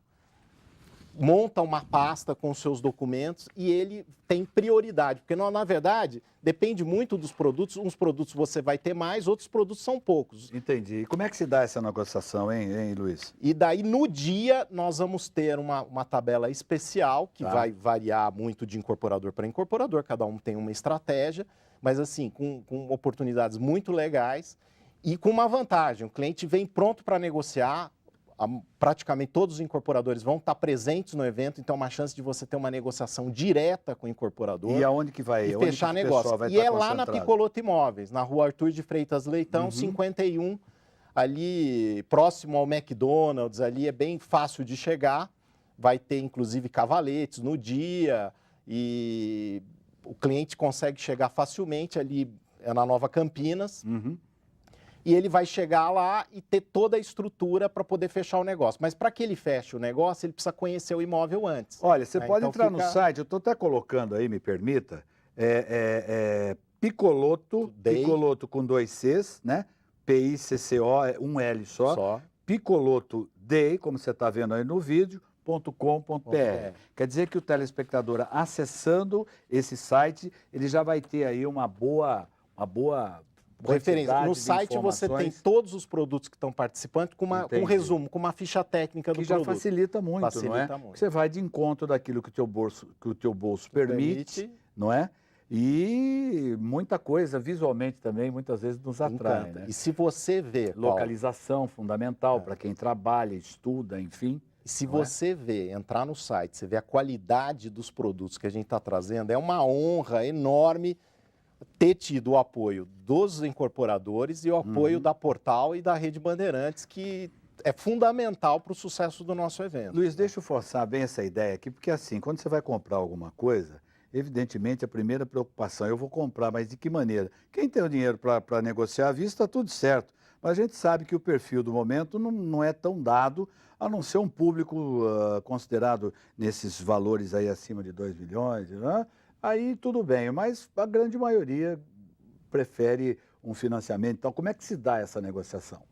monta uma pasta com seus documentos e ele tem prioridade, porque na verdade depende muito dos produtos, uns produtos você vai ter mais, outros produtos são poucos. Entendi. E como é que se dá essa negociação, hein, Luiz? E daí no dia nós vamos ter uma tabela especial que vai variar muito de incorporador para incorporador, cada um tem uma estratégia, mas assim, com oportunidades muito legais e com uma vantagem, o cliente vem pronto para negociar. Praticamente todos os incorporadores vão estar presentes no evento, então é uma chance de você ter uma negociação direta com o incorporador. E aonde que vai? E fechar negócio. E é lá na Picoloto Imóveis, na rua Arthur de Freitas Leitão, 51, ali próximo ao McDonald's, ali é bem fácil de chegar. Vai ter inclusive cavaletes no dia e o cliente consegue chegar facilmente ali, é na Nova Campinas. E ele vai chegar lá e ter toda a estrutura para poder fechar o negócio. Mas para que ele feche o negócio, ele precisa conhecer o imóvel antes. Olha, você pode então entrar no site, eu estou até colocando aí, me permita, Picoloto, Picoloto com 2 Cs, né? P-I-C-C-O, um L só. Picoloto Day, como você está vendo aí no vídeo, .com.br. Quer dizer que o telespectador acessando esse site, ele já vai ter aí uma boa referência. No site você tem todos os produtos que estão participando com um resumo, com uma ficha técnica do produto. Que já facilita muito, não é? Muito. Você vai de encontro daquilo que o teu bolso permite, não é? E muita coisa, visualmente também, muitas vezes nos atrai. Né? E se você vê... Localização fundamental para quem trabalha, estuda, enfim. E se você entrar no site, você vê a qualidade dos produtos que a gente está trazendo, é uma honra enorme ter tido o apoio dos incorporadores e o apoio da Portal e da Rede Bandeirantes, que é fundamental para o sucesso do nosso evento. Luiz, deixa eu forçar bem essa ideia aqui, porque assim, quando você vai comprar alguma coisa, evidentemente a primeira preocupação, eu vou comprar, mas de que maneira? Quem tem o dinheiro para negociar à vista, está tudo certo, mas a gente sabe que o perfil do momento não é tão dado, a não ser um público considerado nesses valores aí acima de 2 milhões, né? Aí tudo bem, mas a grande maioria prefere um financiamento. Então, como é que se dá essa negociação?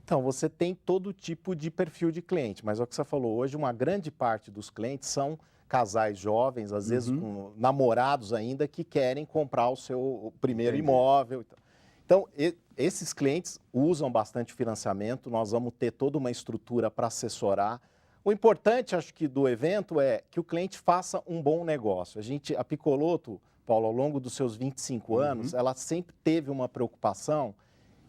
Então, você tem todo tipo de perfil de cliente, mas é o que você falou, hoje uma grande parte dos clientes são casais jovens, às vezes com namorados ainda, que querem comprar o seu primeiro imóvel. Então, esses clientes usam bastante financiamento, nós vamos ter toda uma estrutura para assessorar. O importante, acho que, do evento é que o cliente faça um bom negócio. A Picoloto, Paulo, ao longo dos seus 25 anos, ela sempre teve uma preocupação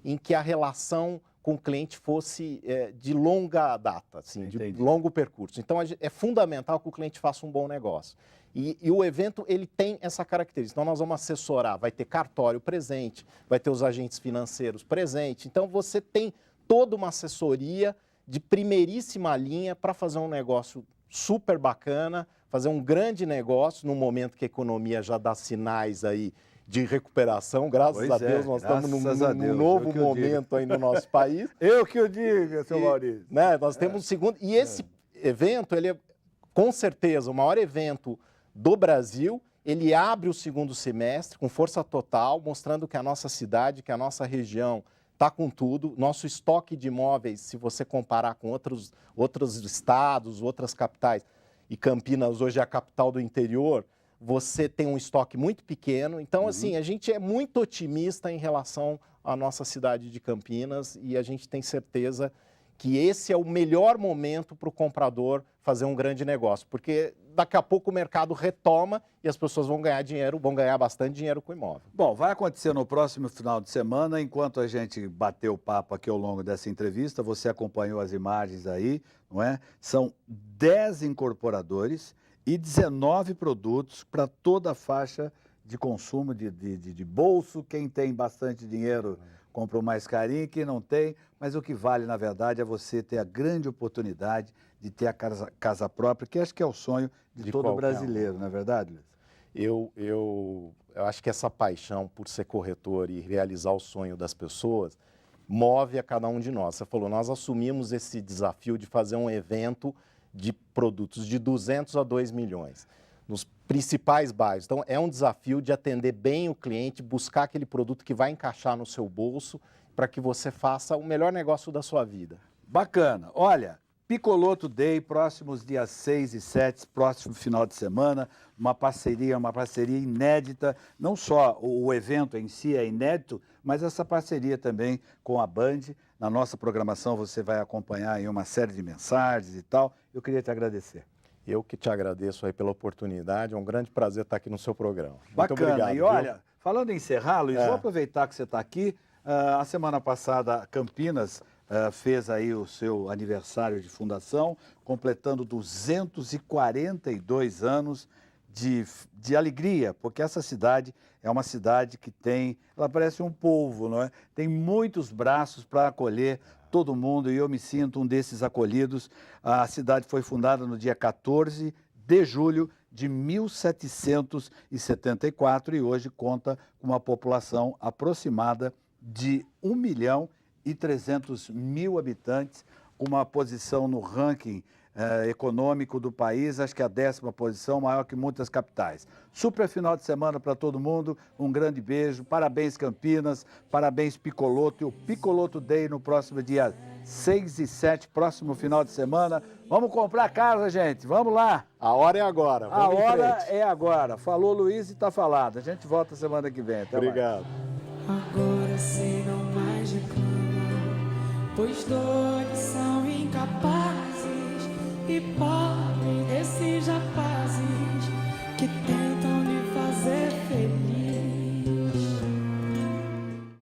em que a relação com o cliente fosse de longa data, assim, de longo percurso. Então, é fundamental que o cliente faça um bom negócio. E o evento, ele tem essa característica. Então, nós vamos assessorar, vai ter cartório presente, vai ter os agentes financeiros presentes. Então, você tem toda uma assessoria de primeiríssima linha para fazer um negócio super bacana, fazer um grande negócio num momento que a economia já dá sinais aí de recuperação. Graças a Deus, nós estamos num novo momento aí no nosso país. Eu que o digo, seu Maurício. Né, nós temos um segundo... E esse evento, ele é, com certeza, o maior evento do Brasil. Ele abre o segundo semestre com força total, mostrando que a nossa cidade, que a nossa região está com tudo. Nosso estoque de imóveis, se você comparar com outros estados, outras capitais, e Campinas hoje é a capital do interior, você tem um estoque muito pequeno. Então, assim, a gente é muito otimista em relação à nossa cidade de Campinas e a gente tem certeza que esse é o melhor momento para o comprador fazer um grande negócio, porque daqui a pouco o mercado retoma e as pessoas vão ganhar dinheiro, vão ganhar bastante dinheiro com o imóvel. Bom, vai acontecer no próximo final de semana, enquanto a gente bateu o papo aqui ao longo dessa entrevista, você acompanhou as imagens aí, não é? São 10 incorporadores e 19 produtos para toda a faixa de consumo de bolso. Quem tem bastante dinheiro compra o mais carinho, quem não tem, mas o que vale, na verdade, é você ter a grande oportunidade de ter a casa própria, que acho que é o sonho de todo brasileiro, não é verdade, Luiz? Eu acho que essa paixão por ser corretor e realizar o sonho das pessoas move a cada um de nós. Você falou, nós assumimos esse desafio de fazer um evento de produtos de 200 a 2 milhões, nos principais bairros. Então, é um desafio de atender bem o cliente, buscar aquele produto que vai encaixar no seu bolso para que você faça o melhor negócio da sua vida. Bacana. Olha, Piccoloto Day, próximos dias 6 e 7, próximo final de semana, uma parceria inédita. Não só o evento em si é inédito, mas essa parceria também com a Band. Na nossa programação você vai acompanhar aí uma série de mensagens e tal. Eu queria te agradecer. Eu que te agradeço aí pela oportunidade, é um grande prazer estar aqui no seu programa. Bacana. Muito obrigado. E olha, falando em encerrar, Luiz, vou É. aproveitar que você está aqui. A semana passada, Campinas fez aí o seu aniversário de fundação, completando 242 anos de alegria, porque essa cidade é uma cidade que ela parece um polvo, não é? Tem muitos braços para acolher todo mundo e eu me sinto um desses acolhidos. A cidade foi fundada no dia 14 de julho de 1774 e hoje conta com uma população aproximada de 1.300.000 habitantes, uma posição no ranking econômico do país, acho que a 10ª posição, maior que muitas capitais. Super final de semana para todo mundo, um grande beijo, parabéns Campinas, parabéns Piccoloto, e o Piccoloto Day no próximo dia 6 e 7, próximo final de semana. Vamos comprar casa, gente, vamos lá. A hora é agora. A Vamos em hora frente. é agora. Falou Luiz e está falado. A gente volta semana que vem. Até mais. Obrigado. Agora sei não mais reclamam, pois dores são incapazes e podem desses rapazes que tem